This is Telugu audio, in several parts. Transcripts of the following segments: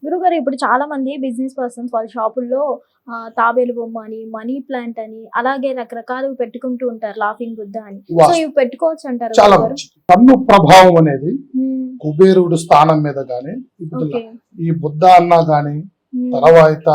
గురుగారు ఇప్పుడు చాలా మంది బిజినెస్ పర్సన్స్ వాళ్ళ షాపుల్లో తాబేలు బొమ్మ అని, మనీ ప్లాంట్ అని, అలాగే రకరకాలువి పెట్టుకుంటూ ఉంటారు. లాఫింగ్ బుద్ధ అని. సో ఇవి పెట్టుకోవచ్చు అంటారా చాలా గురుగారు? మంచిది. కన్ను ప్రభావం అనేది హ్మ్. కుబేరుడు స్థానం మీద గాని, ఇప్పుడు ఓకే. ఈ బుద్ధ అన్నా గాని, హ్మ్. తర్వాత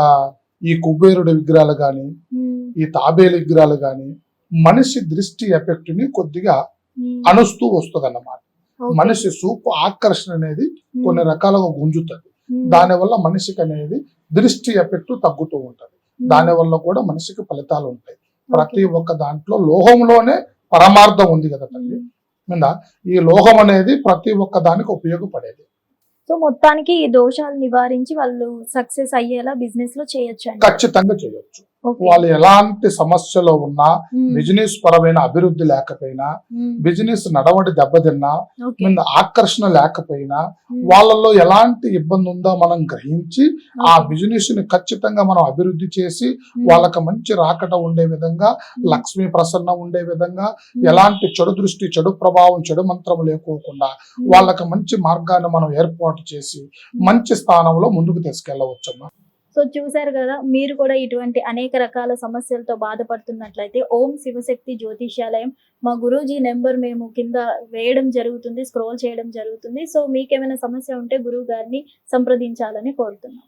ఈ కుబేరుడి విగ్రహాలు గాని, హ్మ్. ఈ తాబేలు విగ్రహాలు గాని, మనిషి దృష్టి ఎఫెక్ట్ ని కొద్దిగా హ్మ్. అణుస్తూ వస్తదన్నమాట. ఓకే. మనిషి చూపు ఆకర్షణ అనేది కొన్ని హ్మ్. రకాలుగా గుంజుతది. హ్మ్. దానివల్ల మనిషికి అనేది దృష్టి ఎఫెక్ట్ తగ్గుతూ ఉంటది. హ్మ్. దానివల్ల కూడా మనిషికి ఫలితాలు ఉంటాయి. ఓకే. ప్రతి ఒక్క దాంట్లో లోహంలోనే పరమార్థం ఉంది కదా తల్లి. హ్మ్. మీద ఈ లోహం అనేది ప్రతి ఒక్క దానికి ఉపయోగపడేది. సో మొత్తానికి ఈ దోషాలు నివారించి వాళ్ళు సక్సెస్ అయ్యేలా బిజినెస్ లో చేయొచ్చండి. ఖచ్చితంగా చేయొచ్చు. ఓకే. వాళ్ళు ఎలాంటి సమస్యలో ఉన్నా, హ్మ్. బిజినెస్ పరమైన అభివృద్ధి లేకపోయినా, హ్మ్. బిజినెస్ నడవడి దెబ్బతిన్నా, ఓకే. మీద ఆకర్షణ లేకపోయినా, హ్మ్. వాళ్ళలో ఎలాంటి ఇబ్బంది ఉందో మనం గ్రహించి ఆ ఓకే. బిజినెస్ ని ఖచ్చితంగా మనం అభివృద్ధి చేసి హ్మ్. వాళ్ళకి మంచి రాకట ఉండే విధంగా, హ్మ్. లక్ష్మీ ప్రసన్న ఉండే విధంగా, హ్మ్. ఎలాంటి చెడు దృష్టి, చెడు ప్రభావం, చెడు మంత్రం లేకోకుండా హ్మ్. వాళ్ళకి మంచి మార్గాన్ని మనం ఏర్పాటు చేసి మంచి స్థానంలో ముందుకు తీసుకెళ్ళవచ్చమ్మా. సో చూసారు కదా, మీరు కూడా ఇటువంటి అనేక రకాల సమస్యలతో బాధపడుతున్నట్లయితే ఓం శివశక్తి జ్యోతిష్యాలయం మా గురూజీ నెంబర్ మేము కింద వేయడం జరుగుతుంది, స్క్రోల్ చేయడం జరుగుతుంది. సో మీకేమైనా సమస్య ఉంటే గురువు గారిని సంప్రదించాలని కోరుతున్నాం.